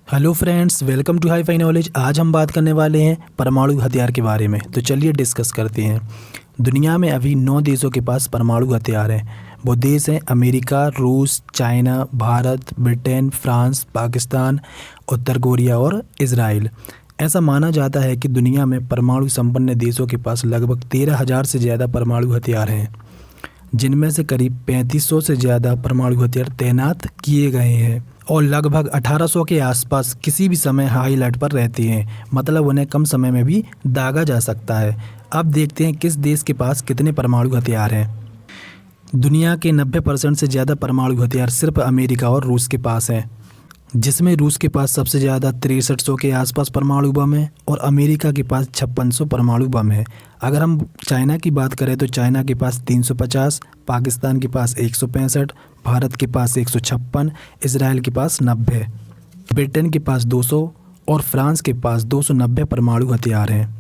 Hello friends, welcome to Hi Fi Knowledge. आज हम बात करने वाले हैं परमाणु हथियार के बारे में। तो चलिए डिस्कस करते हैं। दुनिया में अभी 9 देशों के पास परमाणु हथियार हैं। वो देश हैं अमेरिका, रूस, China, Bharat, Britain, France, Pakistan, उत्तर कोरिया और इजराइल। ऐसा माना जाता है कि दुनिया में परमाणु संपन्न देशों के पास लगभग 13,000 से ज़्यादा परमाणु हथियार हैं, जिनमें से करीब 3500 से ज़्यादा परमाणु हथियार तैनात किए गए हैं और लगभग 1800 के आसपास किसी भी समय हाई अलर्ट पर रहते हैं। मतलब उन्हें कम समय में भी दागा जा सकता है। अब देखते हैं किस देश के पास कितने परमाणु हथियार हैं। दुनिया के 90% से ज़्यादा परमाणु हथियार सिर्फ अमेरिका और रूस के पास हैं, जिसमें रूस के पास सबसे ज़्यादा 6300 के आसपास परमाणु बम है और अमेरिका के पास 5600 परमाणु बम है। अगर हम चाइना की बात करें तो चाइना के पास 350, पाकिस्तान के पास 165, भारत के पास 156, इजराइल के पास 90, ब्रिटेन के पास 200 और फ्रांस के पास 290 परमाणु हथियार हैं।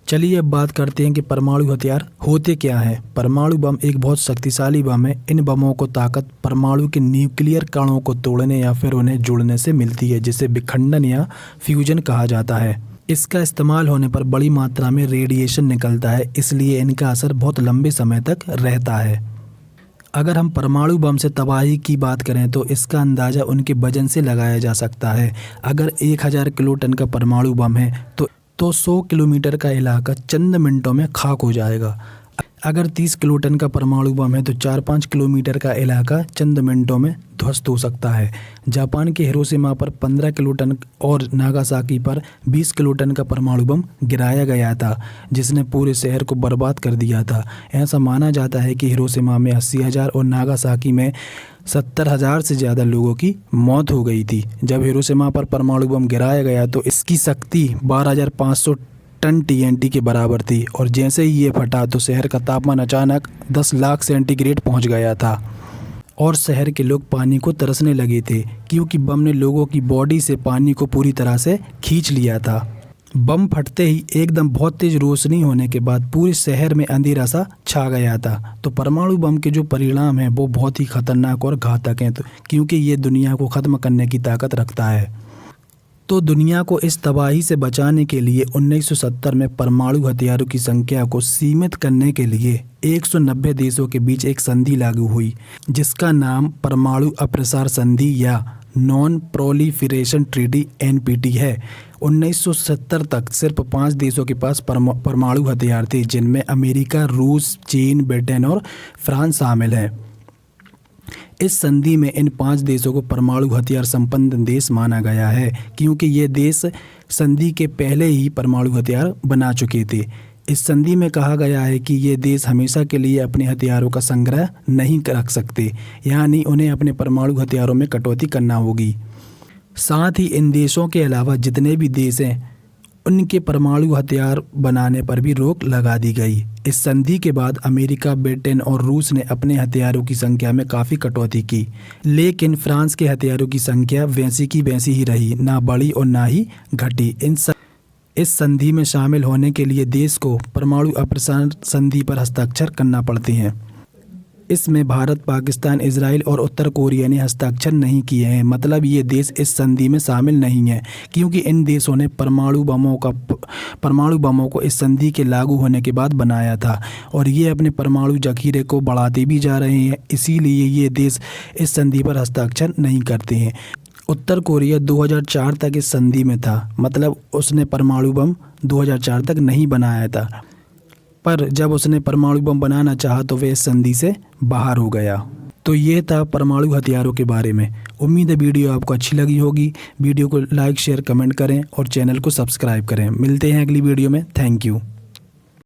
चलिए अब बात करते हैं कि परमाणु हथियार होते क्या हैं। परमाणु बम एक बहुत शक्तिशाली बम है। इन बमों को ताकत परमाणु के न्यूक्लियर कणों को तोड़ने या फिर उन्हें जोड़ने से मिलती है, जिसे विखंडन या फ्यूजन कहा जाता है। इसका इस्तेमाल होने पर बड़ी मात्रा में रेडिएशन निकलता है, इसलिए इनका असर बहुत लंबे समय तक रहता है। अगर हम परमाणु बम से तबाही की बात करें तो इसका अंदाज़ा उनके वजन से लगाया जा सकता है। अगर 1000 किलोटन का परमाणु बम है तो 100 किलोमीटर का इलाका चंद मिनटों में खाक हो जाएगा। अगर 30 किलोटन का परमाणु बम है तो 4-5 किलोमीटर का इलाका चंद मिनटों में ध्वस्त हो सकता है। जापान के हिरोशिमा पर 15 किलोटन और नागासाकी पर 20 किलोटन का परमाणु बम गिराया गया था, जिसने पूरे शहर को बर्बाद कर दिया था। ऐसा माना जाता है कि हिरोशिमा में 80,000 और नागासाकी में 70,000 से ज़्यादा लोगों की मौत हो गई थी। जब हिरोशिमा पर परमाणु बम गिराया गया तो इसकी शक्ति 12,500 टन TNT के बराबर थी और जैसे ही ये फटा तो शहर का तापमान अचानक 10 लाख सेंटीग्रेड पहुंच गया था और शहर के लोग पानी को तरसने लगे थे, क्योंकि बम ने लोगों की बॉडी से पानी को पूरी तरह से खींच लिया था। बम फटते ही एकदम बहुत तेज रोशनी होने के बाद पूरे शहर में अंधेरा सा छा गया था। तो परमाणु बम के जो परिणाम हैं वो बहुत ही खतरनाक और घातक हैं, क्योंकि ये दुनिया को ख़त्म करने की ताकत रखता है। तो दुनिया को इस तबाही से बचाने के लिए 1970 में परमाणु हथियारों की संख्या को सीमित करने के लिए 190 देशों के बीच एक संधि लागू हुई, जिसका नाम परमाणु अप्रसार संधि या नॉन प्रोलिफरेशन ट्रीटी NPT है। 1970 तक सिर्फ 5 देशों के पास परमाणु हथियार थे, जिनमें अमेरिका, रूस, चीन, ब्रिटेन और फ्रांस शामिल हैं। इस संधि में इन 5 देशों को परमाणु हथियार संपन्न देश माना गया है, क्योंकि ये देश संधि के पहले ही परमाणु हथियार बना चुके थे। इस संधि में कहा गया है कि ये देश हमेशा के लिए अपने हथियारों का संग्रह नहीं रख सकते, यानी उन्हें अपने परमाणु हथियारों में कटौती करना होगी। साथ ही इन देशों के अलावा जितने भी देश हैं उनके परमाणु हथियार बनाने पर भी रोक लगा दी गई। इस संधि के बाद अमेरिका, ब्रिटेन और रूस ने अपने हथियारों की संख्या में काफ़ी कटौती की, लेकिन फ्रांस के हथियारों की संख्या वैसी की वैसी ही रही, ना बढ़ी और ना ही घटी। इस संधि में शामिल होने के लिए देश को परमाणु अप्रसार संधि पर हस्ताक्षर करना पड़ते हैं। इसमें भारत, पाकिस्तान, इजराइल और उत्तर कोरिया ने हस्ताक्षर नहीं किए हैं। मतलब ये देश इस संधि में शामिल नहीं हैं, क्योंकि इन देशों ने परमाणु बमों को इस संधि के लागू होने के बाद बनाया था और ये अपने परमाणु जखीरे को बढ़ाते भी जा रहे हैं। इसीलिए ये देश इस संधि पर हस्ताक्षर नहीं करते हैं। उत्तर कोरिया 2004 तक इस संधि में था, मतलब उसने परमाणु बम 2004 तक नहीं बनाया था, पर जब उसने परमाणु बम बनाना चाहा तो वह इस संधि से बाहर हो गया। तो ये था परमाणु हथियारों के बारे में। उम्मीद है वीडियो आपको अच्छी लगी होगी। वीडियो को लाइक, शेयर, कमेंट करें और चैनल को सब्सक्राइब करें। मिलते हैं अगली वीडियो में। Thank you.